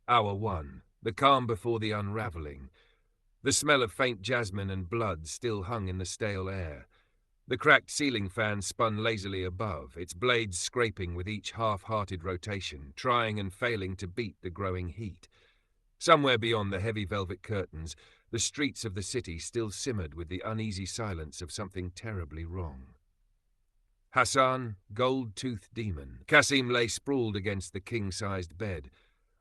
Hour 1. The calm before the unravelling. The smell of faint jasmine and blood still hung in the stale air. The cracked ceiling fan spun lazily above, its blades scraping with each half-hearted rotation, trying and failing to beat the growing heat. Somewhere beyond the heavy velvet curtains, the streets of the city still simmered with the uneasy silence of something terribly wrong. Hassan, gold-toothed demon. Qasim lay sprawled against the king-sized bed,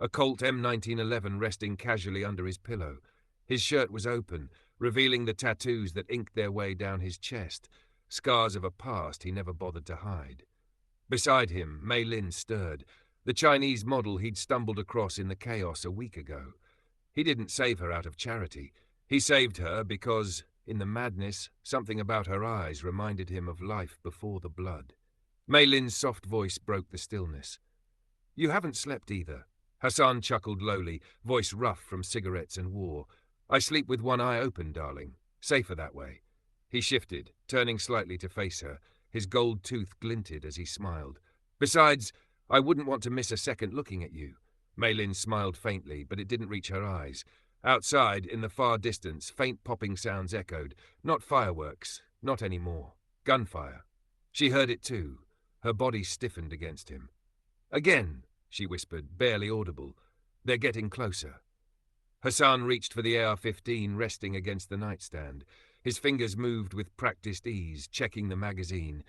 a Colt M1911 resting casually under his pillow. His shirt was open, revealing the tattoos that inked their way down his chest, scars of a past he never bothered to hide. Beside him, Mei Lin stirred, the Chinese model he'd stumbled across in the chaos a week ago. He didn't save her out of charity. He saved her because, in the madness, something about her eyes reminded him of life before the blood. Mei Lin's soft voice broke the stillness. "You haven't slept either." Hassan chuckled lowly, voice rough from cigarettes and war. "I sleep with one eye open, darling. Safer that way." He shifted, turning slightly to face her. His gold tooth glinted as he smiled. "Besides, I wouldn't want to miss a second looking at you." Mei Lin smiled faintly, but it didn't reach her eyes. Outside, in the far distance, faint popping sounds echoed. Not fireworks, not anymore. Gunfire. She heard it too. Her body stiffened against him. "Again," she whispered, barely audible. "They're getting closer." Hassan reached for the AR-15 resting against the nightstand. His fingers moved with practiced ease, checking the magazine,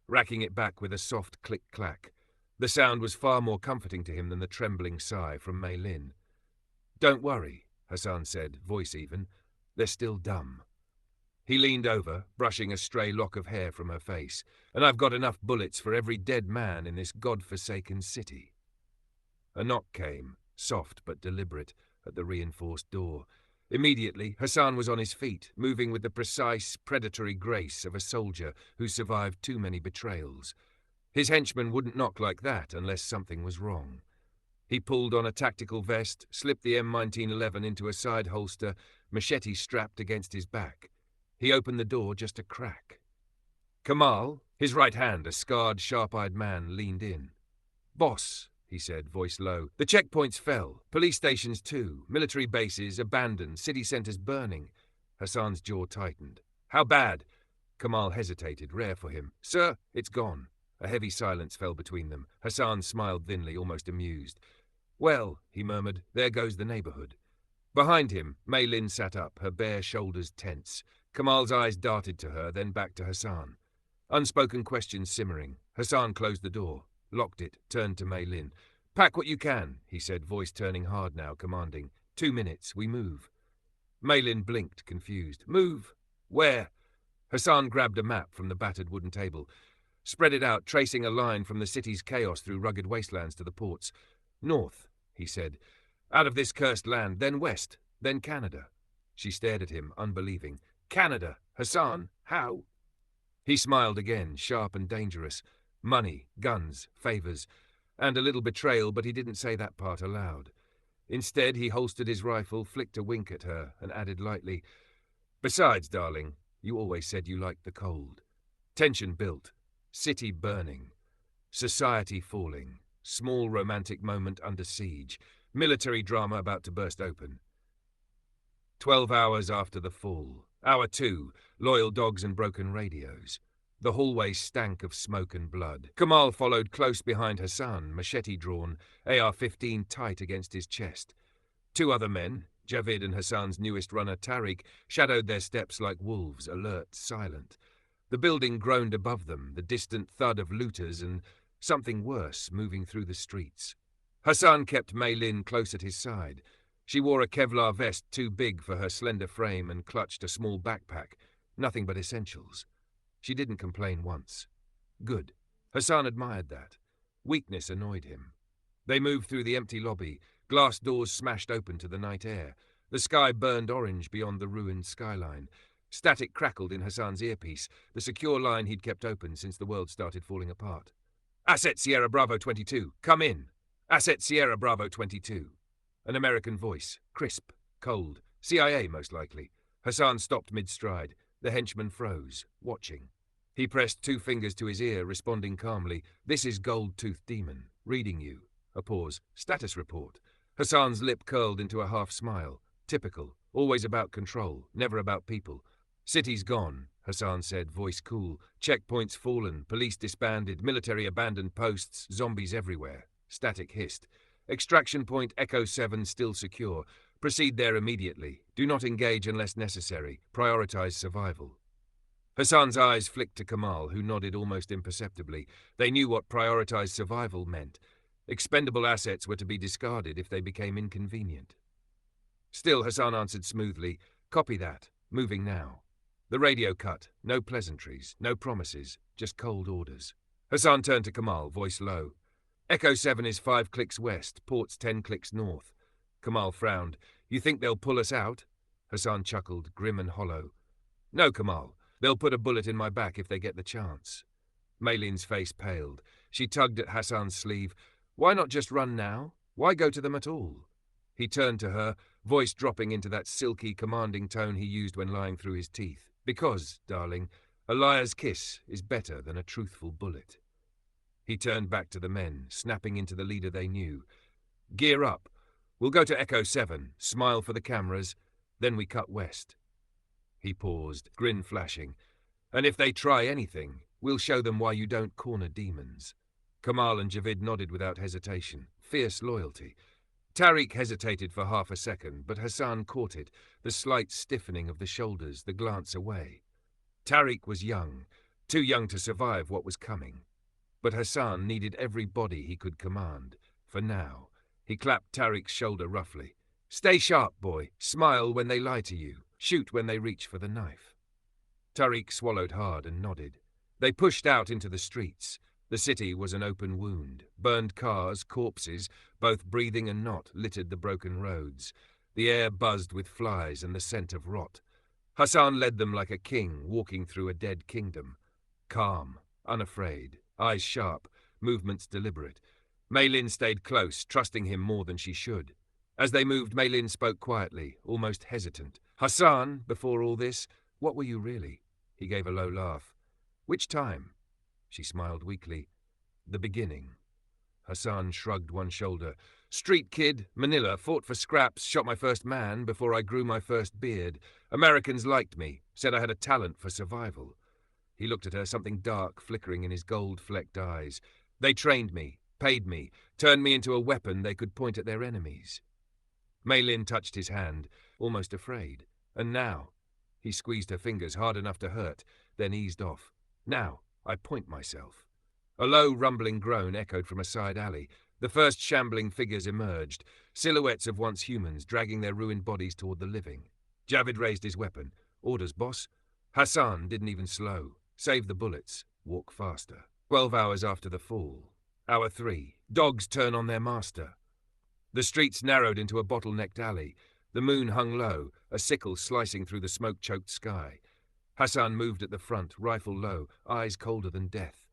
racking it back with a soft click-clack. The sound was far more comforting to him than the trembling sigh from Mei Lin. "Don't worry," Hassan said, voice even. "They're still dumb." He leaned over, brushing a stray lock of hair from her face. "And I've got enough bullets for every dead man in this god-forsaken city." A knock came, soft but deliberate, at the reinforced door. Immediately, Hassan was on his feet, moving with the precise, predatory grace of a soldier who survived too many betrayals. His henchman wouldn't knock like that unless something was wrong. He pulled on a tactical vest, slipped the M1911 into a side holster, machete strapped against his back. He opened the door just a crack. Kamal, his right hand a scarred, sharp-eyed man, leaned in. "Boss," he said, voice low, "the checkpoints fell. Police stations too. Military bases abandoned. City centers burning." Hassan's jaw tightened. "How bad?" Kamal hesitated, rare for him. "Sir, it's gone." A heavy silence fell between them. Hassan smiled thinly, almost amused. "Well," he murmured, "there goes the neighborhood." Behind him, Mei Lin sat up, her bare shoulders tense. Kamal's eyes darted to her, then back to Hassan. Unspoken questions simmering. Hassan closed the door, locked it, turned to Mei Lin. "Pack what you can," he said, voice turning hard now, commanding. 2 minutes, we move." Mei Lin blinked, confused. "Move? Where?" Hassan grabbed a map from the battered wooden table, spread it out, tracing a line from the city's chaos through rugged wastelands to the ports. "North," he said. "Out of this cursed land, then west, then Canada." She stared at him, unbelieving. "Canada? Hassan? How?" He smiled again, sharp and dangerous. Money, guns, favors, and a little betrayal, but he didn't say that part aloud. Instead, he holstered his rifle, flicked a wink at her, and added lightly, "Besides, darling, you always said you liked the cold." Tension built. City burning. Society falling. Small romantic moment under siege. Military drama about to burst open. 12 hours after the fall. Hour 2. Loyal dogs and broken radios. The hallway stank of smoke and blood. Kamal followed close behind Hassan, machete drawn, AR-15 tight against his chest. 2 other men, Javid and Hassan's newest runner Tariq, shadowed their steps like wolves, alert, silent. The building groaned above them, the distant thud of looters and something worse moving through the streets. Hassan kept Mei Lin close at his side. She wore a Kevlar vest too big for her slender frame and clutched a small backpack, nothing but essentials. She didn't complain once. Good. Hassan admired that. Weakness annoyed him. They moved through the empty lobby, glass doors smashed open to the night air. The sky burned orange beyond the ruined skyline. Static crackled in Hassan's earpiece, the secure line he'd kept open since the world started falling apart. "Asset Sierra Bravo 22, come in. Asset Sierra Bravo 22. An American voice, crisp, cold. CIA, most likely. Hassan stopped mid-stride. The henchman froze, watching. He pressed 2 fingers to his ear, responding calmly. "This is Gold-Toothed Demon, reading you." A pause. "Status report." Hassan's lip curled into a half smile. Typical. Always about control, never about people. City's gone, Hassan said, voice cool. Checkpoints fallen, police disbanded, military abandoned posts, zombies everywhere. Static hissed. Extraction point Echo 7 still secure. Proceed there immediately. Do not engage unless necessary. Prioritize survival. Hassan's eyes flicked to Kamal, who nodded almost imperceptibly. They knew what prioritized survival meant. Expendable assets were to be discarded if they became inconvenient. Still, Hassan answered smoothly, "Copy that. Moving now." The radio cut. No pleasantries, no promises, just cold orders. Hassan turned to Kamal, voice low. "Echo 7 is 5 clicks west, port's 10 clicks north." Kamal frowned. "You think they'll pull us out?" Hassan chuckled, grim and hollow. "No, Kamal. They'll put a bullet in my back if they get the chance." Maylin's face paled. She tugged at Hassan's sleeve. "Why not just run now? Why go to them at all?" He turned to her, voice dropping into that silky, commanding tone he used when lying through his teeth. "Because, darling, a liar's kiss is better than a truthful bullet." He turned back to the men, snapping into the leader they knew. "Gear up. We'll go to Echo 7, smile for the cameras, then we cut west." He paused, grin flashing. "And if they try anything, we'll show them why you don't corner demons." Kamal and Javid nodded without hesitation. Fierce loyalty. Tariq hesitated for half a second, but Hassan caught it, the slight stiffening of the shoulders, the glance away. Tariq was young, too young to survive what was coming. But Hassan needed every body he could command. For now, he clapped Tariq's shoulder roughly. "Stay sharp, boy. Smile when they lie to you. Shoot when they reach for the knife." Tariq swallowed hard and nodded. They pushed out into the streets. The city was an open wound. Burned cars, corpses, both breathing and not, littered the broken roads. The air buzzed with flies and the scent of rot. Hassan led them like a king walking through a dead kingdom. Calm, unafraid, eyes sharp, movements deliberate. Maylin stayed close, trusting him more than she should. As they moved, Maylin spoke quietly, almost hesitant. "Hassan, before all this, what were you really?" He gave a low laugh. "Which time?" She smiled weakly. "The beginning." Hassan shrugged one shoulder. "Street kid, Manila, fought for scraps, shot my first man before I grew my first beard. Americans liked me, said I had a talent for survival." He looked at her, something dark flickering in his gold-flecked eyes. "They trained me, paid me, turned me into a weapon they could point at their enemies." Maylin touched his hand, almost afraid. "And now?" He squeezed her fingers hard enough to hurt, then eased off. "Now, I point myself." A low, rumbling groan echoed from a side alley. The first shambling figures emerged, silhouettes of once humans dragging their ruined bodies toward the living. Javid raised his weapon. "Orders, boss." Hassan didn't even slow. "Save the bullets. Walk faster." 12 hours after the fall. Hour 3. Dogs turn on their master. The streets narrowed into a bottle-necked alley. The moon hung low, a sickle slicing through the smoke-choked sky. Hassan moved at the front, rifle low, eyes colder than death.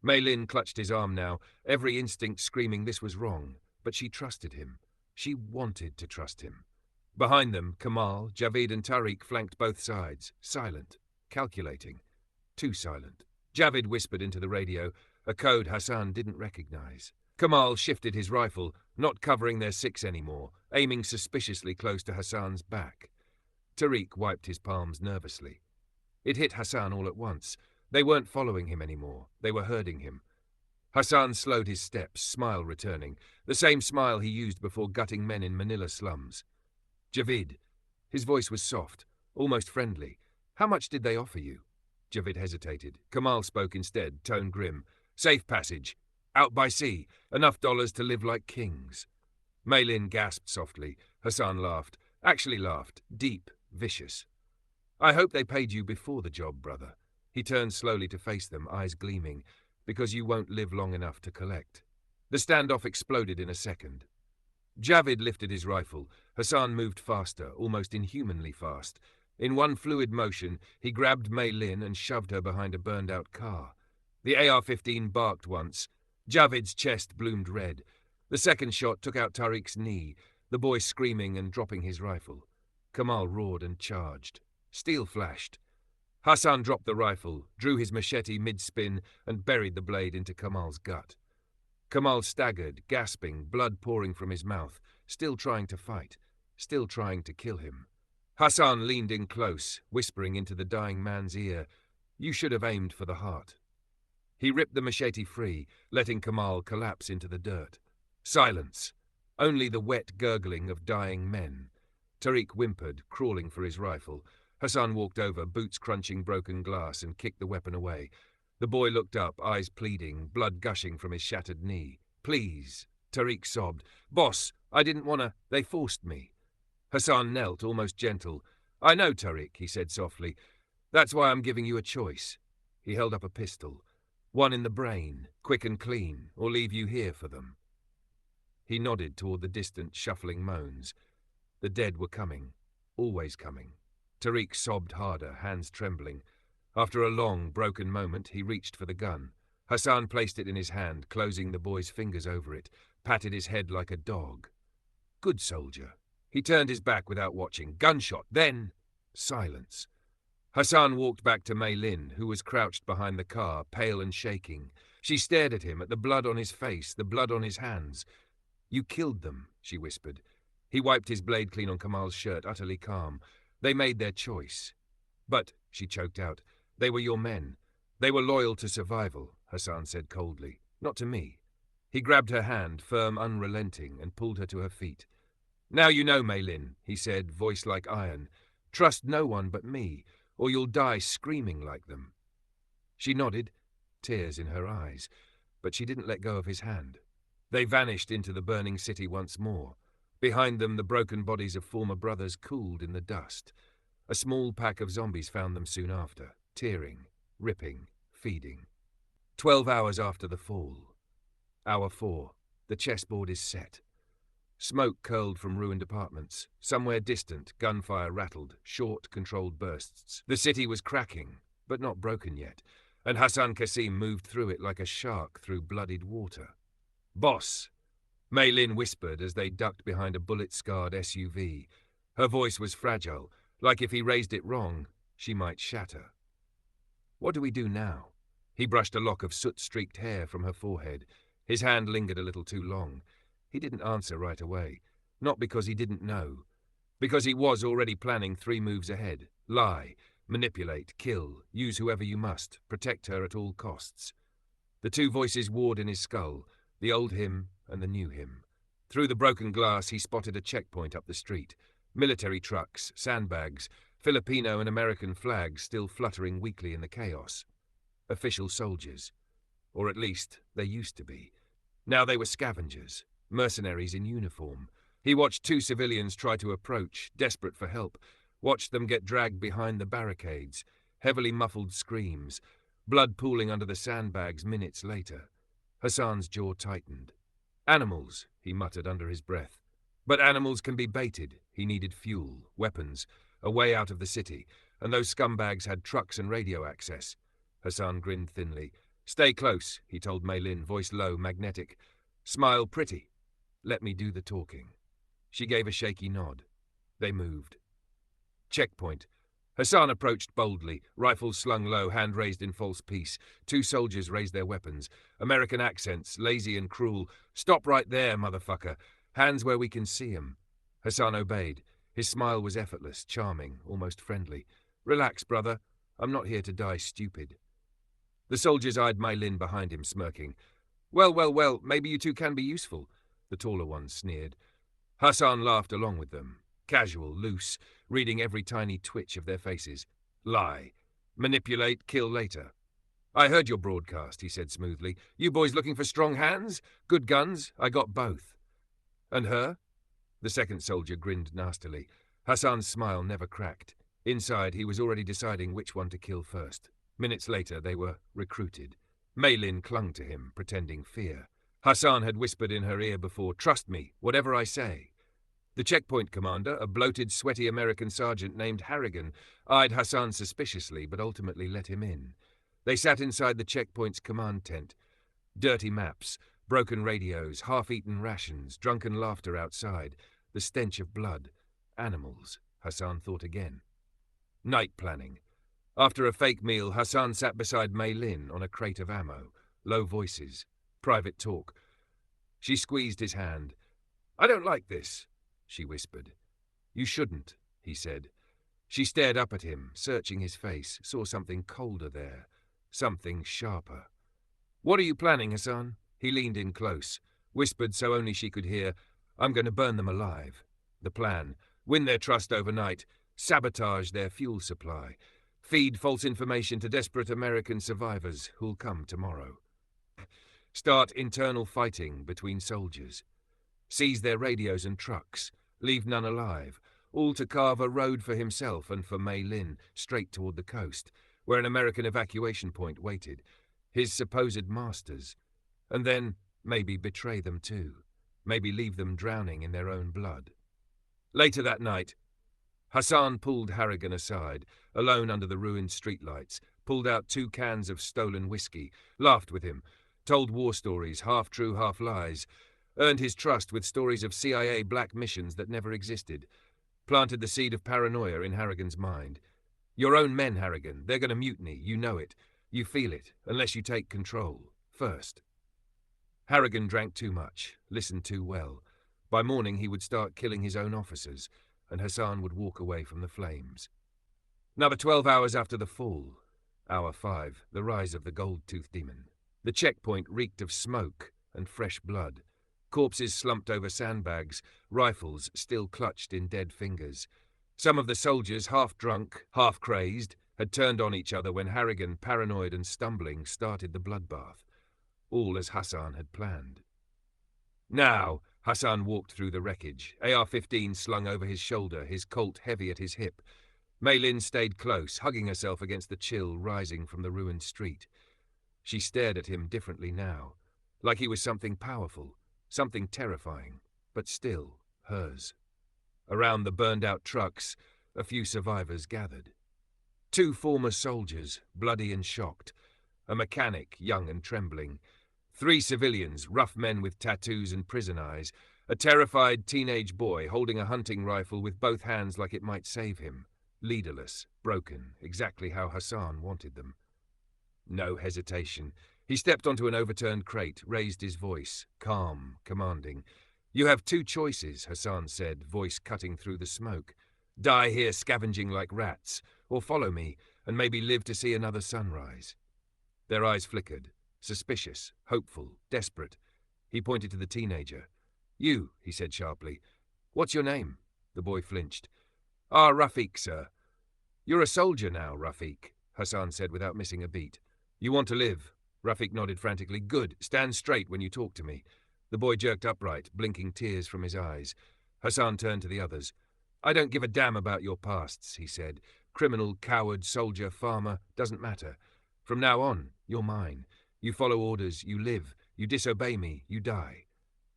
Maylin clutched his arm now, every instinct screaming this was wrong, but she trusted him. She wanted to trust him. Behind them, Kamal, Javid and Tariq flanked both sides, silent, calculating. Too silent. Javid whispered into the radio, a code Hassan didn't recognize. Kamal shifted his rifle, not covering their 6 anymore, aiming suspiciously close to Hassan's back. Tariq wiped his palms nervously. It hit Hassan all at once. They weren't following him anymore. They were herding him. Hassan slowed his steps, smile returning, the same smile he used before gutting men in Manila slums. "Javid." His voice was soft, almost friendly. "How much did they offer you?" Javid hesitated. Kamal spoke instead, tone grim. "Safe passage. Out by sea. Enough dollars to live like kings." Maylin gasped softly. Hassan laughed. Actually laughed. Deep, vicious. "I hope they paid you before the job, brother." He turned slowly to face them, eyes gleaming. "Because you won't live long enough to collect." The standoff exploded in a second. Javid lifted his rifle. Hassan moved faster, almost inhumanly fast. In one fluid motion, he grabbed Maylin and shoved her behind a burned-out car. The AR-15 barked once. Javid's chest bloomed red. The second shot took out Tariq's knee, the boy screaming and dropping his rifle. Kamal roared and charged. Steel flashed. Hassan dropped the rifle, drew his machete mid-spin, and buried the blade into Kamal's gut. Kamal staggered, gasping, blood pouring from his mouth, still trying to fight, still trying to kill him. Hassan leaned in close, whispering into the dying man's ear, "You should have aimed for the heart." He ripped the machete free, letting Kamal collapse into the dirt. Silence. Only the wet gurgling of dying men. Tariq whimpered, crawling for his rifle. Hassan walked over, boots crunching broken glass, and kicked the weapon away. The boy looked up, eyes pleading, blood gushing from his shattered knee. "Please." Tariq sobbed. "Boss, I didn't want to. They forced me." Hassan knelt, almost gentle. "I know, Tariq," he said softly. "That's why I'm giving you a choice." He held up a pistol. "One in the brain, quick and clean, or leave you here for them." He nodded toward the distant, shuffling moans. The dead were coming, always coming. Tariq sobbed harder, hands trembling. After a long, broken moment, he reached for the gun. Hassan placed it in his hand, closing the boy's fingers over it, patted his head like a dog. "Good soldier." He turned his back without watching. Gunshot, then silence. Hassan walked back to Mei Lin, who was crouched behind the car, pale and shaking. She stared at him, at the blood on his face, the blood on his hands. "You killed them," she whispered. He wiped his blade clean on Kamal's shirt, utterly calm. "They made their choice." "But," she choked out, "they were your men. They were loyal to survival," Hassan said coldly. "Not to me." He grabbed her hand, firm, unrelenting, and pulled her to her feet. "Now you know, Mei Lin," he said, voice like iron. "Trust no one but me, or you'll die screaming like them." She nodded, tears in her eyes, but she didn't let go of his hand. They vanished into the burning city once more. Behind them, the broken bodies of former brothers cooled in the dust. A small pack of zombies found them soon after, tearing, ripping, feeding. 12 hours after the fall. Hour 4. The chessboard is set. Smoke curled from ruined apartments. Somewhere distant, gunfire rattled, short, controlled bursts. The city was cracking, but not broken yet, and Hassan Qasim moved through it like a shark through bloodied water. "Boss," Mei Lin whispered as they ducked behind a bullet-scarred SUV. Her voice was fragile, like if he raised it wrong, she might shatter. "What do we do now?" He brushed a lock of soot-streaked hair from her forehead. His hand lingered a little too long. He didn't answer right away, not because he didn't know, because he was already planning 3 moves ahead. Lie, manipulate, kill, use whoever you must, protect her at all costs. The 2 voices warred in his skull, the old him and the new him. Through the broken glass he spotted a checkpoint up the street. Military trucks, sandbags, Filipino and American flags still fluttering weakly in the chaos. Official soldiers. Or at least, they used to be. Now they were scavengers. Mercenaries in uniform. He watched 2 civilians try to approach, desperate for help. Watched them get dragged behind the barricades. Heavily muffled screams. Blood pooling under the sandbags minutes later. Hassan's jaw tightened. "Animals," he muttered under his breath. But animals can be baited. He needed fuel, weapons, a way out of the city, and those scumbags had trucks and radio access. Hassan grinned thinly. "Stay close," he told Mei Lin, voice low, magnetic. "Smile pretty. Let me do the talking." She gave a shaky nod. They moved. Checkpoint. Hassan approached boldly, rifles slung low, hand raised in false peace. 2 soldiers raised their weapons. American accents, lazy and cruel. "Stop right there, motherfucker. Hands where we can see 'em." Hassan obeyed. His smile was effortless, charming, almost friendly. "Relax, brother. I'm not here to die stupid." The soldiers eyed Mei Lin behind him, smirking. Well, maybe you 2 can be useful," the taller one sneered. Hassan laughed along with them. Casual, loose, reading every tiny twitch of their faces. "Lie. Manipulate, kill later." "I heard your broadcast," he said smoothly. "You boys looking for strong hands? Good guns? I got both." "And her?" The second soldier grinned nastily. Hassan's smile never cracked. Inside, he was already deciding which one to kill first. Minutes later, they were recruited. Mei Lin clung to him, pretending fear. Hassan had whispered in her ear before, "Trust me, whatever I say." The checkpoint commander, a bloated, sweaty American sergeant named Harrigan, eyed Hassan suspiciously but ultimately let him in. They sat inside the checkpoint's command tent. Dirty maps, broken radios, half-eaten rations, drunken laughter outside, the stench of blood. Animals, Hassan thought again. Night planning. After a fake meal, Hassan sat beside Mei Lin on a crate of ammo. Low voices. Private talk. She squeezed his hand. "I don't like this," she whispered. "You shouldn't," he said. She stared up at him, searching his face, saw something colder there, something sharper. "What are you planning, Hassan?" He leaned in close, whispered so only she could hear, "I'm going to burn them alive." The plan: win their trust overnight, sabotage their fuel supply, feed false information to desperate American survivors who'll come tomorrow. Start internal fighting between soldiers. Seize their radios and trucks, leave none alive, all to carve a road for himself and for Mei Lin straight toward the coast, where an American evacuation point waited, his supposed masters, and then maybe betray them too, maybe leave them drowning in their own blood. Later that night, Hassan pulled Harrigan aside, alone under the ruined streetlights, pulled out 2 cans of stolen whiskey, laughed with him, told war stories, half true, half lies, earned his trust with stories of CIA black missions that never existed, planted the seed of paranoia in Harrigan's mind. Your own men, Harrigan, they're going to mutiny, you know it. You feel it, unless you take control, first. Harrigan drank too much, listened too well. By morning he would start killing his own officers, and Hassan would walk away from the flames. Another 12 hours after the fall, Hour 5, the rise of the gold-toothed demon. The checkpoint reeked of smoke and fresh blood. Corpses slumped over sandbags, rifles still clutched in dead fingers. Some of the soldiers, half drunk, half crazed, had turned on each other when Harrigan, paranoid and stumbling, started the bloodbath. All as Hassan had planned. Now, Hassan walked through the wreckage, AR-15 slung over his shoulder, his Colt heavy at his hip. Mei Lin stayed close, hugging herself against the chill rising from the ruined street. She stared at him differently now, like he was something powerful, something terrifying, but still hers. Around the burned-out trucks, a few survivors gathered. 2 former soldiers, bloody and shocked, a mechanic, young and trembling, 3 civilians, rough men with tattoos and prison eyes, a terrified teenage boy holding a hunting rifle with both hands like it might save him, leaderless, broken, exactly how Hassan wanted them. No hesitation. He stepped onto an overturned crate, raised his voice, calm, commanding. "You have 2 choices," Hassan said, voice cutting through the smoke. "Die here scavenging like rats, or follow me, and maybe live to see another sunrise." Their eyes flickered, suspicious, hopeful, desperate. He pointed to the teenager. "You," he said sharply. "What's your name?" The boy flinched. "Rafiq, sir." "You're a soldier now, Rafiq," Hassan said without missing a beat. "You want to live?" Rafiq nodded frantically. "Good. Stand straight when you talk to me." The boy jerked upright, blinking tears from his eyes. Hassan turned to the others. "I don't give a damn about your pasts," he said. "Criminal, coward, soldier, farmer, doesn't matter. From now on, you're mine. You follow orders, you live. You disobey me, you die.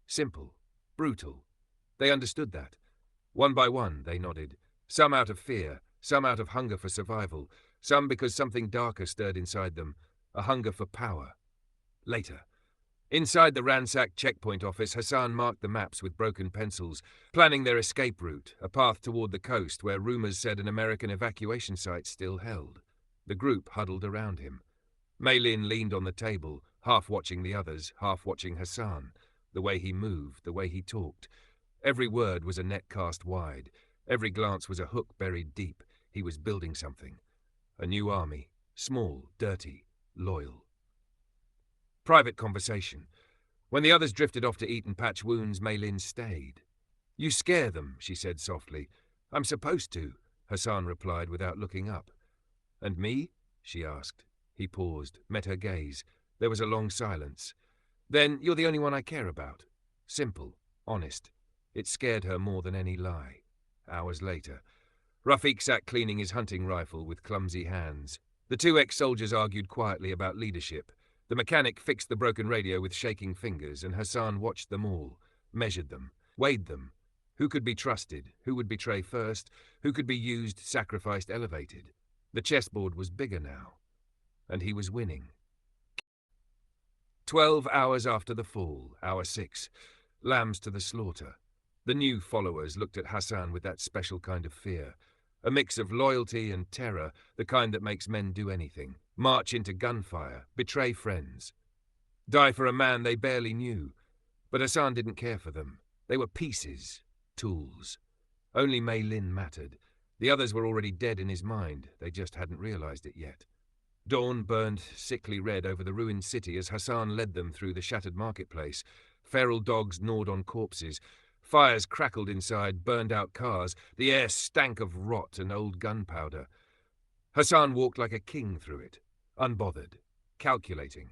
Simple. Brutal." They understood that. One by one, they nodded. Some out of fear, some out of hunger for survival, some because something darker stirred inside them, a hunger for power. Later. Inside the ransacked checkpoint office, Hassan marked the maps with broken pencils, planning their escape route, a path toward the coast where rumors said an American evacuation site still held. The group huddled around him. Mei Lin leaned on the table, half watching the others, half watching Hassan, the way he moved, the way he talked. Every word was a net cast wide. Every glance was a hook buried deep. He was building something. A new army. Small, dirty, loyal. Private conversation. When the others drifted off to eat and patch wounds, Mei Lin stayed. "You scare them," she said softly. "I'm supposed to," Hassan replied without looking up. "And me?" she asked. He paused, met her gaze. There was a long silence. "Then you're the only one I care about." Simple, honest. It scared her more than any lie. Hours later, Rafiq sat cleaning his hunting rifle with clumsy hands. The 2 ex-soldiers argued quietly about leadership. The mechanic fixed the broken radio with shaking fingers, and Hassan watched them all, measured them, weighed them. Who could be trusted? Who would betray first? Who could be used, sacrificed, elevated? The chessboard was bigger now, and he was winning. 12 hours after the fall, Hour 6, lambs to the slaughter. The new followers looked at Hassan with that special kind of fear, a mix of loyalty and terror, the kind that makes men do anything, march into gunfire, betray friends, die for a man they barely knew. But Hassan didn't care for them. They were pieces, tools. Only Mei Lin mattered. The others were already dead in his mind. They just hadn't realized it yet. Dawn burned sickly red over the ruined city as Hassan led them through the shattered marketplace. Feral dogs gnawed on corpses. Fires crackled inside burned-out cars. The air stank of rot and old gunpowder. Hassan walked like a king through it, unbothered, calculating.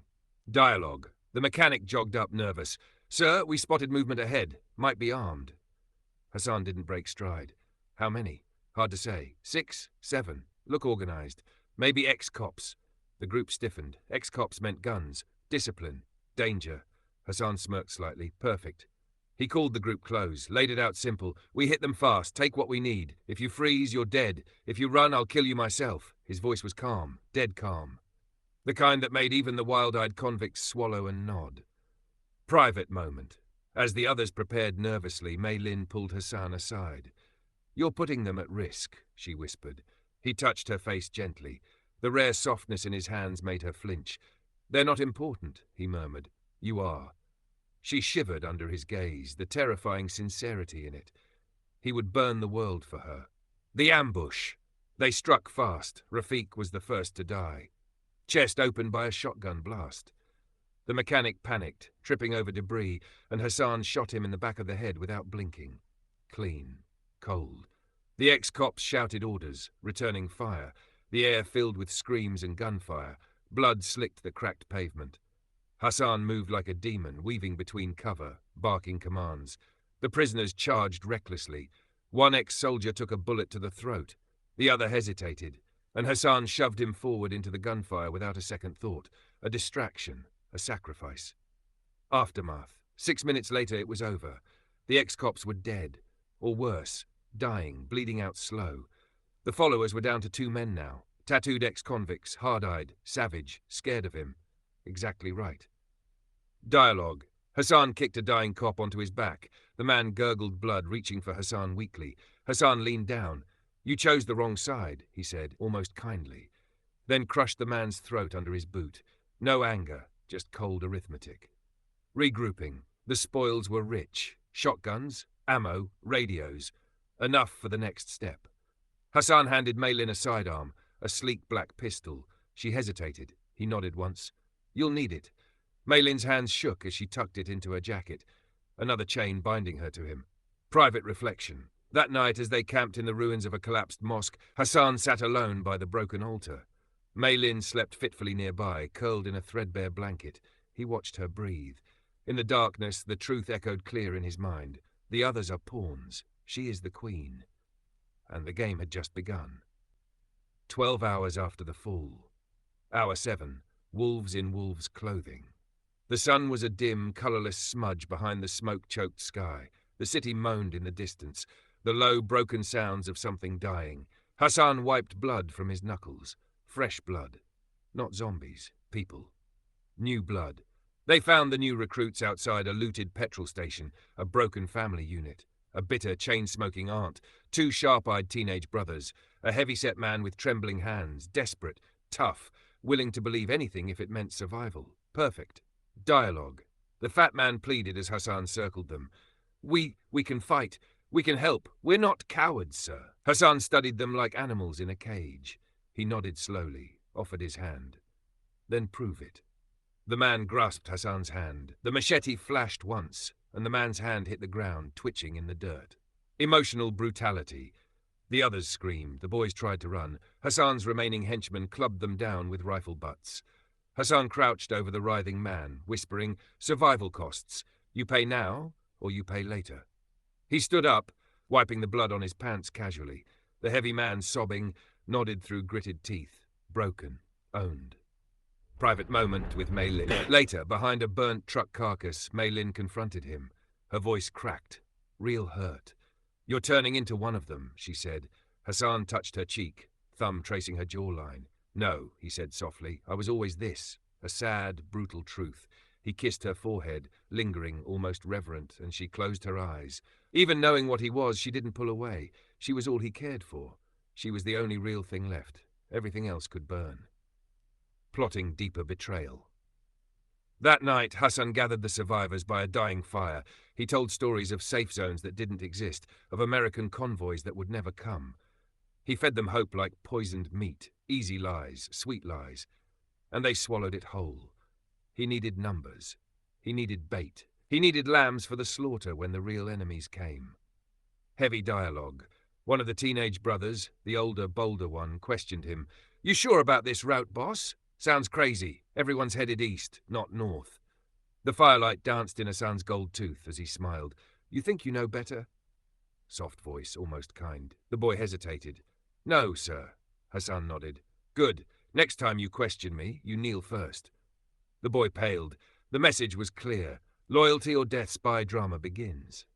Dialogue. The mechanic jogged up, nervous. "Sir, we spotted movement ahead. Might be armed." Hassan didn't break stride. "How many?" "Hard to say. 6, 7. Look organized. Maybe ex-cops." The group stiffened. Ex-cops meant guns, discipline, danger. Hassan smirked slightly. Perfect. He called the group close, laid it out simple. "We hit them fast. Take what we need. If you freeze, you're dead. If you run, I'll kill you myself." His voice was calm, dead calm. The kind that made even the wild-eyed convicts swallow and nod. Private moment. As the others prepared nervously, Mei Lin pulled Hassan aside. "You're putting them at risk," she whispered. He touched her face gently. The rare softness in his hands made her flinch. "They're not important," he murmured. "You are." She shivered under his gaze, the terrifying sincerity in it. He would burn the world for her. The ambush. They struck fast. Rafik was the first to die. Chest opened by a shotgun blast. The mechanic panicked, tripping over debris, and Hassan shot him in the back of the head without blinking. Clean. Cold. The ex-cops shouted orders, returning fire. The air filled with screams and gunfire. Blood slicked the cracked pavement. Hassan moved like a demon, weaving between cover, barking commands. The prisoners charged recklessly. One ex-soldier took a bullet to the throat. The other hesitated, and Hassan shoved him forward into the gunfire without a second thought. A distraction, a sacrifice. Aftermath. 6 minutes later it was over. The ex-cops were dead, or worse, dying, bleeding out slow. The followers were down to 2 men now. Tattooed ex-convicts, hard-eyed, savage, scared of him. Exactly right. Dialogue. Hassan kicked a dying cop onto his back. The man gurgled blood, reaching for Hassan weakly. Hassan leaned down. "You chose the wrong side," he said, almost kindly. Then crushed the man's throat under his boot. No anger, just cold arithmetic. Regrouping. The spoils were rich. Shotguns, ammo, radios. Enough for the next step. Hassan handed Mei Lin a sidearm, a sleek black pistol. She hesitated. He nodded once. "You'll need it." Mei Lin's hands shook as she tucked it into her jacket, another chain binding her to him. Private reflection. That night, as they camped in the ruins of a collapsed mosque, Hassan sat alone by the broken altar. Mei Lin slept fitfully nearby, curled in a threadbare blanket. He watched her breathe. In the darkness, the truth echoed clear in his mind. The others are pawns. She is the queen. And the game had just begun. 12 hours after the fall. Hour 7. Wolves in wolves' clothing. The sun was a dim, colourless smudge behind the smoke-choked sky. The city moaned in the distance, the low, broken sounds of something dying. Hassan wiped blood from his knuckles. Fresh blood. Not zombies. People. New blood. They found the new recruits outside a looted petrol station, a broken family unit, a bitter, chain-smoking aunt, 2 sharp-eyed teenage brothers, a heavy-set man with trembling hands, desperate, tough, willing to believe anything if it meant survival. Perfect. Dialogue. The fat man pleaded as Hassan circled them. We can fight. We can help. We're not cowards, sir." Hassan studied them like animals in a cage. He nodded slowly, offered his hand. "Then prove it." The man grasped Hassan's hand. The machete flashed once, and the man's hand hit the ground, twitching in the dirt. Emotional brutality. The others screamed. The boys tried to run. Hassan's remaining henchmen clubbed them down with rifle butts. Hassan crouched over the writhing man, whispering, "Survival costs. You pay now, or you pay later." He stood up, wiping the blood on his pants casually. The heavy man, sobbing, nodded through gritted teeth. Broken. Owned. Private moment with Mei Lin. Later, behind a burnt truck carcass, Mei Lin confronted him. Her voice cracked. Real hurt. "You're turning into one of them," she said. Hassan touched her cheek, thumb tracing her jawline. "No," he said softly, "I was always this." A sad, brutal truth. He kissed her forehead, lingering, almost reverent, and she closed her eyes. Even knowing what he was, she didn't pull away. She was all he cared for. She was the only real thing left. Everything else could burn. Plotting deeper betrayal. That night, Hassan gathered the survivors by a dying fire. He told stories of safe zones that didn't exist, of American convoys that would never come. He fed them hope like poisoned meat, easy lies, sweet lies. And they swallowed it whole. He needed numbers. He needed bait. He needed lambs for the slaughter when the real enemies came. Heavy dialogue. One of the teenage brothers, the older, bolder one, questioned him. "You sure about this route, boss? Sounds crazy. Everyone's headed east, not north." The firelight danced in Hassan's gold tooth as he smiled. "You think you know better?" Soft voice, almost kind. The boy hesitated. "No, sir." Hassan nodded. "Good. Next time you question me, you kneel first." The boy paled. The message was clear. Loyalty or death spy drama begins.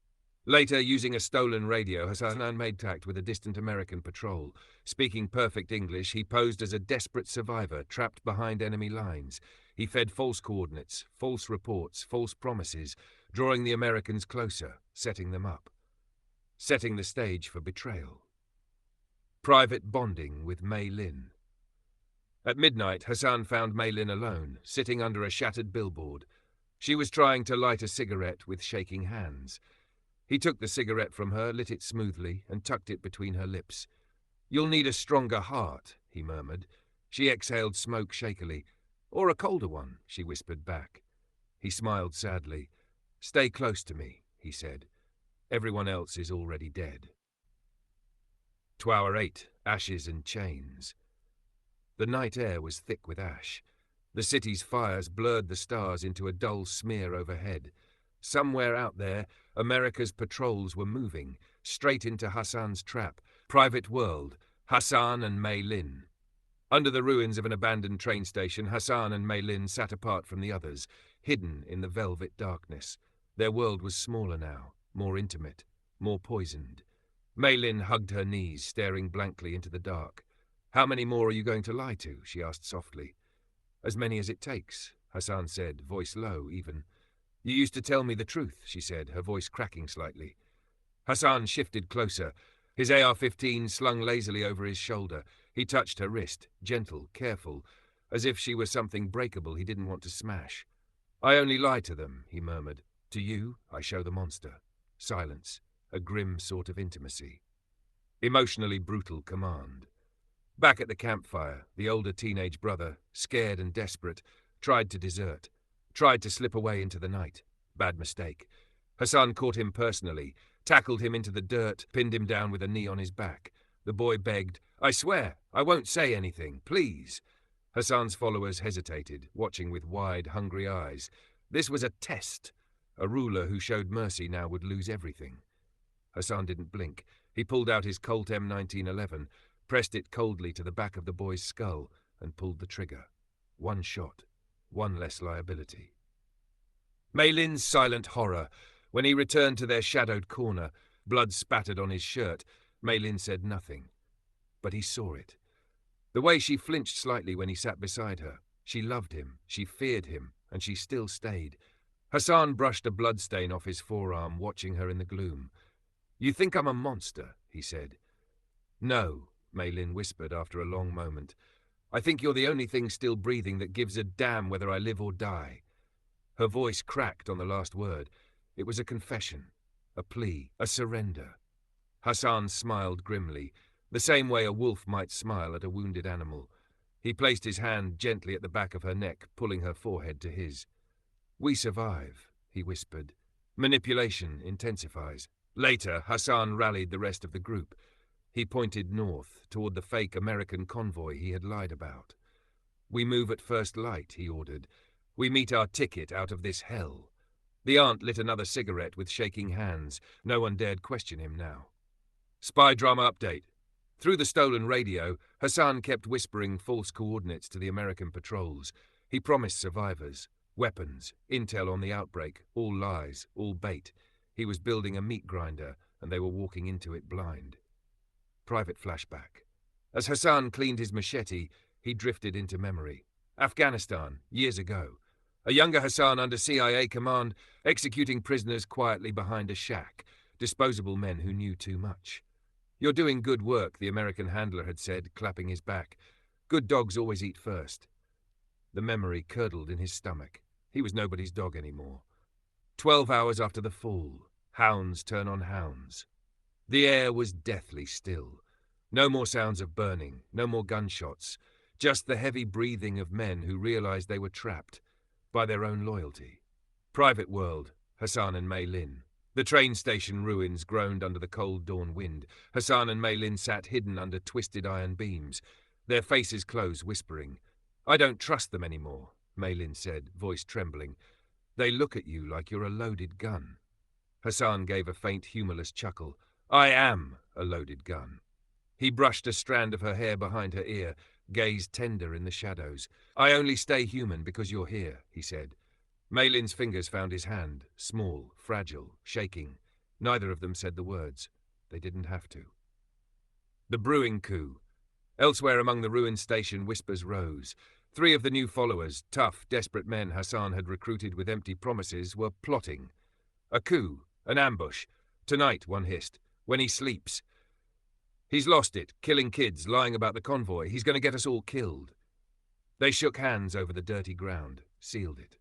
Later, using a stolen radio, Hassan made contact with a distant American patrol. Speaking perfect English, he posed as a desperate survivor trapped behind enemy lines. He fed false coordinates, false reports, false promises, drawing the Americans closer, setting them up. Setting the stage for betrayal. Private bonding with Mei Lin. At midnight, Hassan found Mei Lin alone, sitting under a shattered billboard. She was trying to light a cigarette with shaking hands. He took the cigarette from her, lit it smoothly, and tucked it between her lips. "You'll need a stronger heart," he murmured. She exhaled smoke shakily. "Or a colder one," she whispered back. He smiled sadly. "Stay close to me," he said. "Everyone else is already dead." To Hour 8, Ashes and Chains. The night air was thick with ash. The city's fires blurred the stars into a dull smear overhead. Somewhere out there, America's patrols were moving, straight into Hassan's trap. Private world, Hassan and Mei Lin. Under the ruins of an abandoned train station, Hassan and Mei Lin sat apart from the others, hidden in the velvet darkness. Their world was smaller now, more intimate, more poisoned. Mei Lin hugged her knees, staring blankly into the dark. "How many more are you going to lie to?" she asked softly. "As many as it takes," Hassan said, voice low even. "You used to tell me the truth," she said, her voice cracking slightly. Hassan shifted closer, his AR-15 slung lazily over his shoulder. He touched her wrist, gentle, careful, as if she were something breakable he didn't want to smash. "I only lie to them," he murmured. "To you, I show the monster." Silence, a grim sort of intimacy. Emotionally brutal command. Back at the campfire, the older teenage brother, scared and desperate, tried to desert. Tried to slip away into the night. Bad mistake. Hassan caught him personally, tackled him into the dirt, pinned him down with a knee on his back. The boy begged, "I swear, I won't say anything, please." Hassan's followers hesitated, watching with wide, hungry eyes. This was a test. A ruler who showed mercy now would lose everything. Hassan didn't blink. He pulled out his Colt M1911, pressed it coldly to the back of the boy's skull, and pulled the trigger. One shot. One less liability. Mei Lin's silent horror. When he returned to their shadowed corner, blood spattered on his shirt, Mei Lin said nothing. But he saw it. The way she flinched slightly when he sat beside her. She loved him, she feared him, and she still stayed. Hassan brushed a bloodstain off his forearm, watching her in the gloom. "You think I'm a monster," he said. "No," Mei Lin whispered after a long moment. "I think you're the only thing still breathing that gives a damn whether I live or die." Her voice cracked on the last word. It was a confession, a plea, a surrender. Hassan smiled grimly, the same way a wolf might smile at a wounded animal. He placed his hand gently at the back of her neck, pulling her forehead to his. "We survive," he whispered. "Manipulation intensifies." Later, Hassan rallied the rest of the group. He pointed north, toward the fake American convoy he had lied about. "We move at first light," he ordered. "We meet our ticket out of this hell." The aunt lit another cigarette with shaking hands. No one dared question him now. Spy drama update. Through the stolen radio, Hassan kept whispering false coordinates to the American patrols. He promised survivors, weapons, intel on the outbreak, all lies, all bait. He was building a meat grinder, and they were walking into it blind. Private flashback. As Hassan cleaned his machete, he drifted into memory. Afghanistan, years ago. A younger Hassan under CIA command, executing prisoners quietly behind a shack, disposable men who knew too much. "You're doing good work," the American handler had said, clapping his back. "Good dogs always eat first." The memory curdled in his stomach. He was nobody's dog anymore. 12 hours after the fall, hounds turn on hounds. The air was deathly still. No more sounds of burning, no more gunshots, just the heavy breathing of men who realized they were trapped by their own loyalty. Private world, Hassan and Mei Lin. The train station ruins groaned under the cold dawn wind. Hassan and Mei Lin sat hidden under twisted iron beams, their faces closed, whispering. "I don't trust them anymore," Mei Lin said, voice trembling. "They look at you like you're a loaded gun." Hassan gave a faint, humorless chuckle. "I am a loaded gun." He brushed a strand of her hair behind her ear, gaze tender in the shadows. "I only stay human because you're here," he said. Mei Lin's fingers found his hand, small, fragile, shaking. Neither of them said the words. They didn't have to. The brewing coup. Elsewhere among the ruined station, whispers rose. 3 of the new followers, tough, desperate men Hassan had recruited with empty promises, were plotting. A coup, an ambush. Tonight, one hissed, when he sleeps. "He's lost it, killing kids, lying about the convoy. He's going to get us all killed." They shook hands over the dirty ground, sealed it.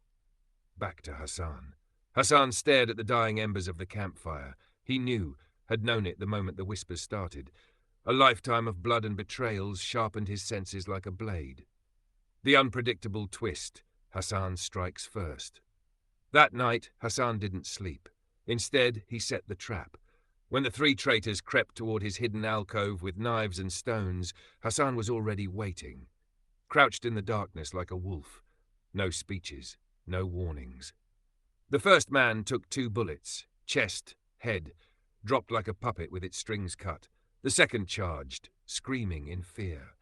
Back to Hassan. Hassan stared at the dying embers of the campfire. He knew, had known it the moment the whispers started. A lifetime of blood and betrayals sharpened his senses like a blade. The unpredictable twist. Hassan strikes first. That night, Hassan didn't sleep. Instead, he set the trap. When the 3 traitors crept toward his hidden alcove with knives and stones, Hassan was already waiting. Crouched in the darkness like a wolf. No speeches, no warnings. The first man took 2 bullets, chest, head, dropped like a puppet with its strings cut. The second charged, screaming in fear.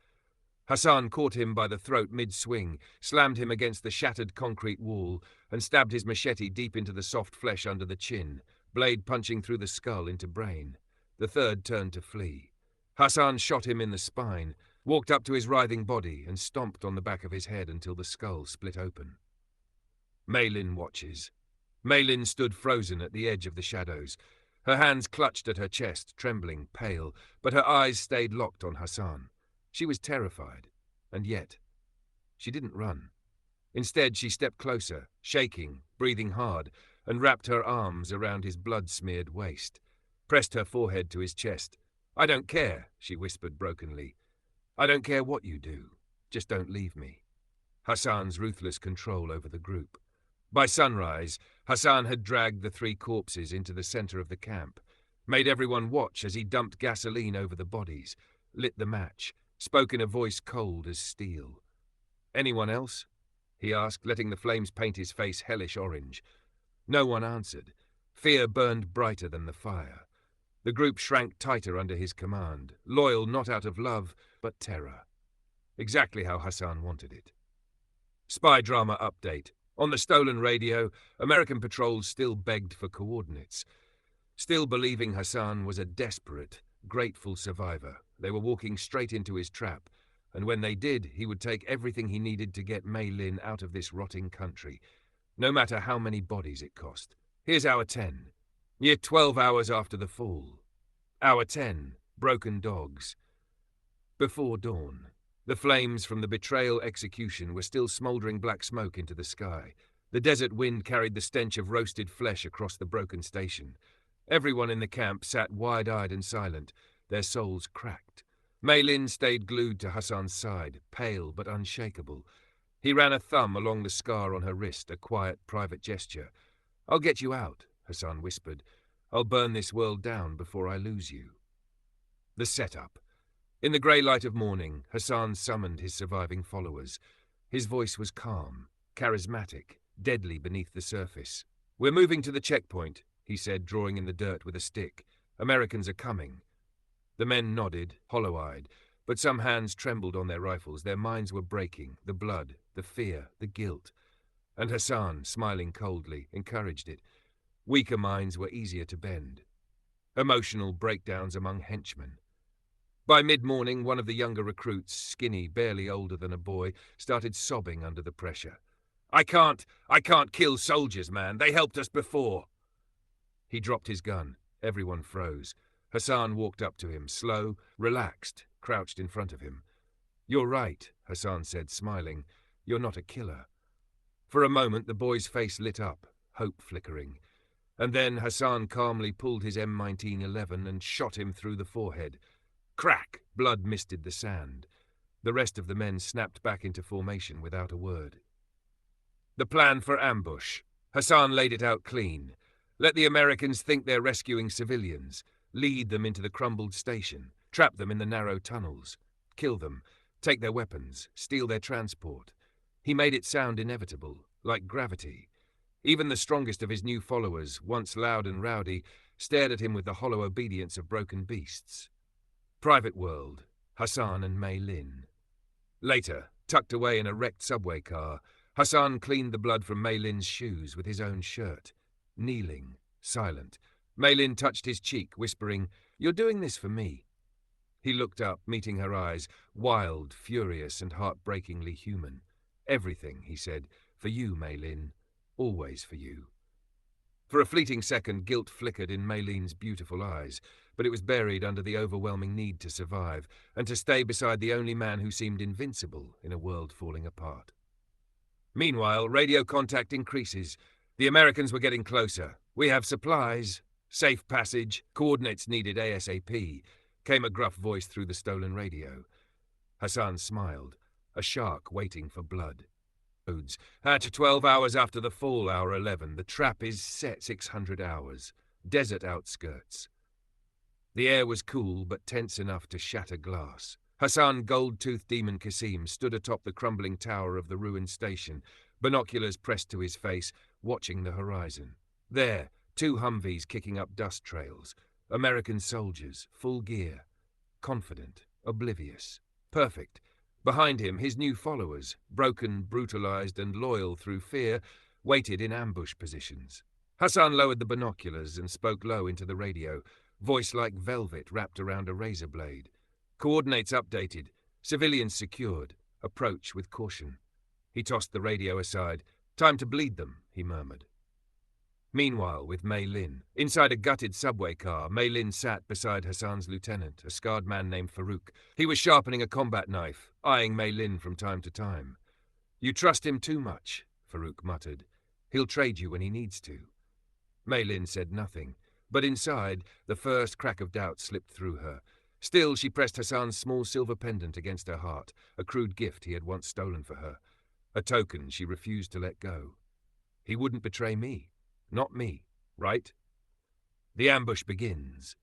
Hassan caught him by the throat mid-swing, slammed him against the shattered concrete wall, and stabbed his machete deep into the soft flesh under the chin, blade punching through the skull into brain. The third turned to flee. Hassan shot him in the spine, walked up to his writhing body, and stomped on the back of his head until the skull split open. Mei Lin watches. Mei Lin stood frozen at the edge of the shadows. Her hands clutched at her chest, trembling, pale, but her eyes stayed locked on Hassan. She was terrified, and yet she didn't run. Instead, she stepped closer, shaking, breathing hard, and wrapped her arms around his blood-smeared waist, pressed her forehead to his chest. "I don't care," she whispered brokenly. "I don't care what you do. Just don't leave me." Hassan's ruthless control over the group. By sunrise, Hassan had dragged the 3 corpses into the center of the camp, made everyone watch as he dumped gasoline over the bodies, lit the match, spoke in a voice cold as steel. "Anyone else?" he asked, letting the flames paint his face hellish orange. No one answered. Fear burned brighter than the fire. The group shrank tighter under his command, loyal not out of love, but terror. Exactly how Hassan wanted it. Spy drama update. On the stolen radio, American patrols still begged for coordinates. Still believing Hassan was a desperate, grateful survivor, they were walking straight into his trap, and when they did, he would take everything he needed to get Mei Lin out of this rotting country, no matter how many bodies it cost. Here's Hour 10. Near 12 hours after the fall. Hour 10. Broken dogs. Before dawn. The flames from the betrayal execution were still smouldering black smoke into the sky. The desert wind carried the stench of roasted flesh across the broken station. Everyone in the camp sat wide-eyed and silent, their souls cracked. Mei Lin stayed glued to Hassan's side, pale but unshakable. He ran a thumb along the scar on her wrist, a quiet, private gesture. "I'll get you out," Hassan whispered. "I'll burn this world down before I lose you." The setup. In the grey light of morning, Hassan summoned his surviving followers. His voice was calm, charismatic, deadly beneath the surface. "We're moving to the checkpoint," he said, drawing in the dirt with a stick. "Americans are coming." The men nodded, hollow-eyed, but some hands trembled on their rifles. Their minds were breaking, the blood, the fear, the guilt. And Hassan, smiling coldly, encouraged it. Weaker minds were easier to bend. Emotional breakdowns among henchmen. By mid-morning, one of the younger recruits, skinny, barely older than a boy, started sobbing under the pressure. I can't kill soldiers, man. They helped us before." He dropped his gun. Everyone froze. Hassan walked up to him, slow, relaxed, crouched in front of him. "You're right," Hassan said, smiling. "You're not a killer." For a moment the boy's face lit up, hope flickering, and then Hassan calmly pulled his M1911 and shot him through the forehead. Crack! Blood misted the sand. The rest of the men snapped back into formation without a word. The plan for ambush. Hassan laid it out clean. Let the Americans think they're rescuing civilians. Lead them into the crumbled station. Trap them in the narrow tunnels. Kill them. Take their weapons. Steal their transport. He made it sound inevitable, like gravity. Even the strongest of his new followers, once loud and rowdy, stared at him with the hollow obedience of broken beasts. Private world. Hassan and Mei Lin. Later, tucked away in a wrecked subway car, Hassan cleaned the blood from Mei Lin's shoes with his own shirt. Kneeling, silent, Mei Lin touched his cheek, whispering, "You're doing this for me." He looked up, meeting her eyes, wild, furious, and heartbreakingly human. "Everything," he said, "for you, Mei Lin. Always for you." For a fleeting second, guilt flickered in Mei Lin's beautiful eyes, but it was buried under the overwhelming need to survive, and to stay beside the only man who seemed invincible in a world falling apart. Meanwhile, radio contact increases. The Americans were getting closer. "We have supplies. Safe passage. Coordinates needed ASAP," came a gruff voice through the stolen radio. Hassan smiled, a shark waiting for blood. At 12 hours after the fall, hour 11, the trap is set 600 hours. Desert outskirts. The air was cool, but tense enough to shatter glass. Hassan Gold-Toothed Demon Qasim stood atop the crumbling tower of the ruined station, binoculars pressed to his face, watching the horizon. There, 2 Humvees kicking up dust trails. American soldiers, full gear. Confident, oblivious. Perfect. Behind him, his new followers, broken, brutalized, and loyal through fear, waited in ambush positions. Hassan lowered the binoculars and spoke low into the radio, voice like velvet wrapped around a razor blade. Coordinates updated. Civilians secured. Approach with caution. He tossed the radio aside. "Time to bleed them," he murmured. Meanwhile, with Mei Lin, inside a gutted subway car, Mei Lin sat beside Hassan's lieutenant, a scarred man named Farouk. He was sharpening a combat knife, eyeing Mei Lin from time to time. "You trust him too much," Farouk muttered. "He'll trade you when he needs to." Mei Lin said nothing, but inside, the first crack of doubt slipped through her. Still, she pressed Hassan's small silver pendant against her heart, a crude gift he had once stolen for her. A token she refused to let go. He wouldn't betray me. Not me, right? The ambush begins.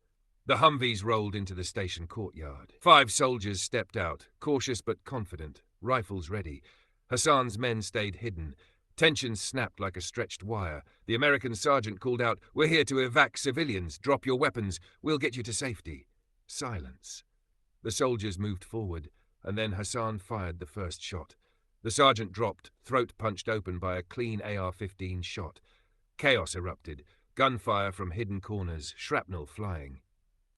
The Humvees rolled into the station courtyard. 5 soldiers stepped out, cautious but confident, rifles ready. Hassan's men stayed hidden. Tensions snapped like a stretched wire. The American sergeant called out, "We're here to evac civilians. Drop your weapons. We'll get you to safety." Silence. The soldiers moved forward, and then Hassan fired the first shot. The sergeant dropped, throat punched open by a clean AR-15 shot. Chaos erupted, gunfire from hidden corners, shrapnel flying.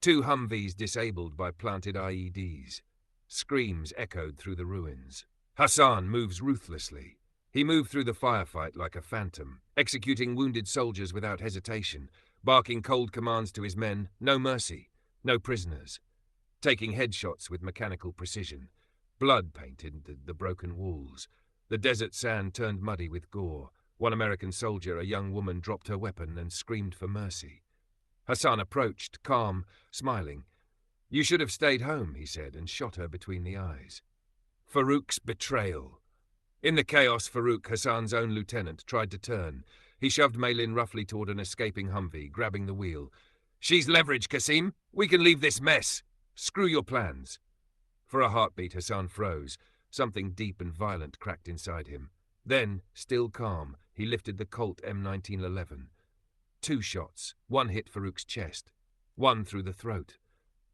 2 Humvees disabled by planted IEDs. Screams echoed through the ruins. Hassan moves ruthlessly. He moved through the firefight like a phantom, executing wounded soldiers without hesitation, barking cold commands to his men, no mercy, no prisoners. Taking headshots with mechanical precision. Blood painted the broken walls. The desert sand turned muddy with gore. One American soldier, a young woman, dropped her weapon and screamed for mercy. Hassan approached, calm, smiling. "You should have stayed home," he said, and shot her between the eyes. Farouk's betrayal. In the chaos, Farouk, Hassan's own lieutenant, tried to turn. He shoved Mei Lin roughly toward an escaping Humvee, grabbing the wheel. "She's leverage, Qasim. We can leave this mess. Screw your plans." For a heartbeat, Hassan froze. Something deep and violent cracked inside him. Then, still calm, he lifted the Colt M1911. 2 shots, one hit Farouk's chest, one through the throat.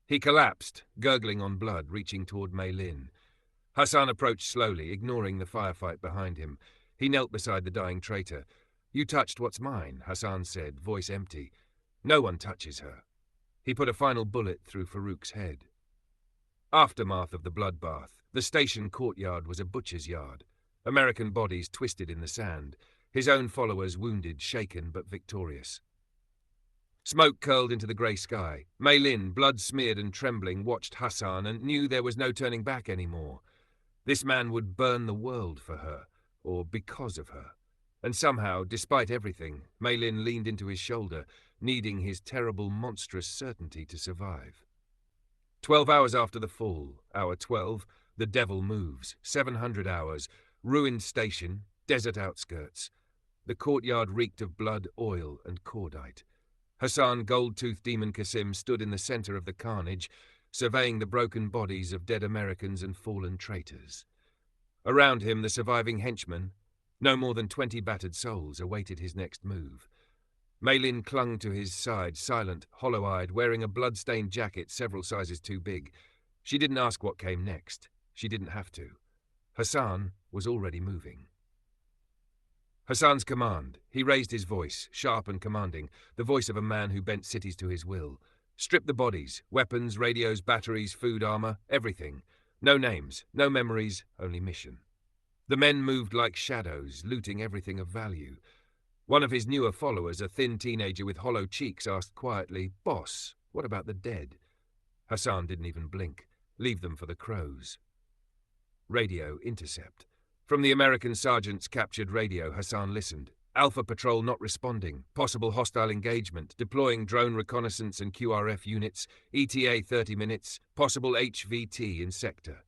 He collapsed, gurgling on blood, reaching toward Mei Lin. Hassan approached slowly, ignoring the firefight behind him. He knelt beside the dying traitor. "You touched what's mine," Hassan said, voice empty. "No one touches her." He put a final bullet through Farouk's head. Aftermath of the bloodbath. The station courtyard was a butcher's yard. American bodies twisted in the sand. His own followers wounded, shaken but victorious. Smoke curled into the grey sky. Mei Lin, blood-smeared and trembling, watched Hassan and knew there was no turning back anymore. This man would burn the world for her, or because of her. And somehow, despite everything, Mei Lin leaned into his shoulder, needing his terrible, monstrous certainty to survive. 12 hours after the fall, hour 12, the devil moves. 700 hours, ruined station, desert outskirts. The courtyard reeked of blood, oil, and cordite. Hassan, gold-toothed Demon Qasim, stood in the center of the carnage, surveying the broken bodies of dead Americans and fallen traitors. Around him, the surviving henchmen, no more than 20 battered souls, awaited his next move. Mei Lin clung to his side, silent, hollow-eyed, wearing a blood-stained jacket several sizes too big. She didn't ask what came next. She didn't have to. Hassan was already moving. Hassan's command. He raised his voice, sharp and commanding, the voice of a man who bent cities to his will. Strip the bodies, weapons, radios, batteries, food, armor, everything. No names, no memories, only mission. The men moved like shadows, looting everything of value. One of his newer followers, a thin teenager with hollow cheeks, asked quietly, "Boss, what about the dead?" Hassan didn't even blink. Leave them for the crows. Radio intercept. From the American sergeant's captured radio, Hassan listened. Alpha Patrol not responding. Possible hostile engagement. Deploying drone reconnaissance and QRF units. ETA 30 minutes. Possible HVT in sector.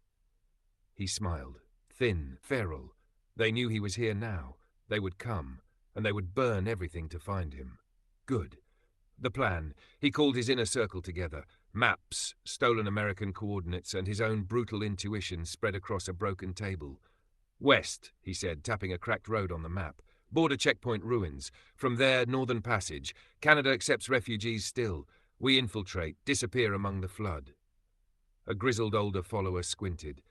He smiled. Thin, feral. They knew he was here now. They would come, and they would burn everything to find him. Good. The plan. He called his inner circle together. Maps, stolen American coordinates, and his own brutal intuition spread across a broken table. West, he said, tapping a cracked road on the map. Border checkpoint ruins. From there, Northern Passage. Canada accepts refugees still. We infiltrate, disappear among the flood. A grizzled older follower squinted.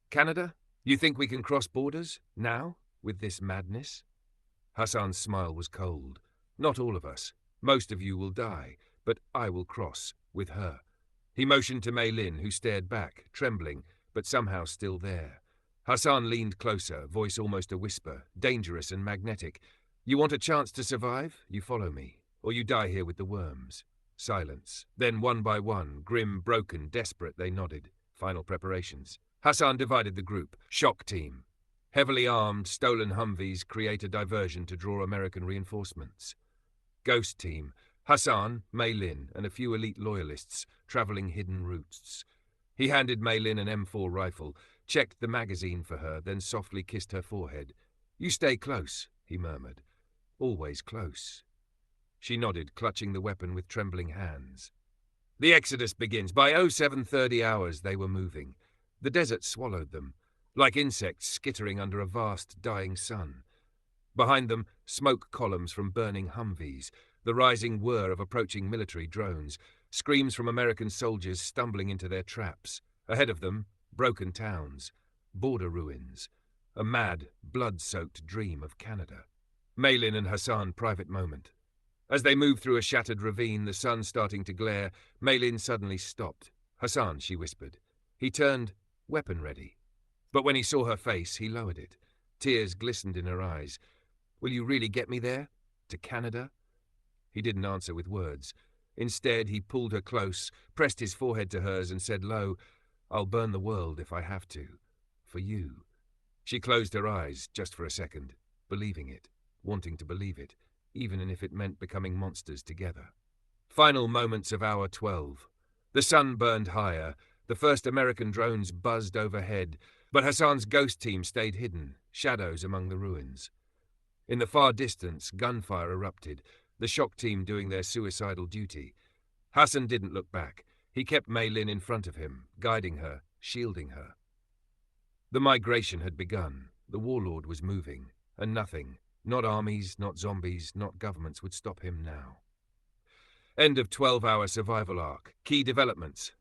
Canada? You think we can cross borders? Now? With this madness? Hassan's smile was cold. Not all of us. Most of you will die, but I will cross, with her. He motioned to Mei Lin, who stared back, trembling, but somehow still there. Hassan leaned closer, voice almost a whisper, dangerous and magnetic. You want a chance to survive? You follow me, or you die here with the worms. Silence. Then one by one, grim, broken, desperate, they nodded. Final preparations. Hassan divided the group. Shock team. Heavily armed, stolen Humvees create a diversion to draw American reinforcements. Ghost team. Hassan, Mei Lin, and a few elite loyalists, traveling hidden routes. He handed Mei Lin an M4 rifle, checked the magazine for her, then softly kissed her forehead. You stay close, he murmured. Always close. She nodded, clutching the weapon with trembling hands. The exodus begins. By 0730 hours they were moving. The desert swallowed them, like insects skittering under a vast, dying sun. Behind them, smoke columns from burning Humvees, the rising whir of approaching military drones, screams from American soldiers stumbling into their traps. Ahead of them, broken towns, border ruins, a mad, blood-soaked dream of Canada. Mei Lin and Hassan, private moment. As they moved through a shattered ravine, the sun starting to glare, Mei Lin suddenly stopped. Hassan, she whispered. He turned, weapon ready. But when he saw her face, he lowered it. Tears glistened in her eyes. Will you really get me there? To Canada? He didn't answer with words. Instead, he pulled her close, pressed his forehead to hers, and said low, I'll burn the world if I have to. For you. She closed her eyes, just for a second, believing it, wanting to believe it, even if it meant becoming monsters together. Final moments of hour 12. The sun burned higher. The first American drones buzzed overhead, but Hassan's ghost team stayed hidden, shadows among the ruins. In the far distance, gunfire erupted, the shock team doing their suicidal duty. Hassan didn't look back. He kept Mei Lin in front of him, guiding her, shielding her. The migration had begun. The Warlord was moving, and nothing, not armies, not zombies, not governments, would stop him now. End of 12-hour survival arc. Key developments.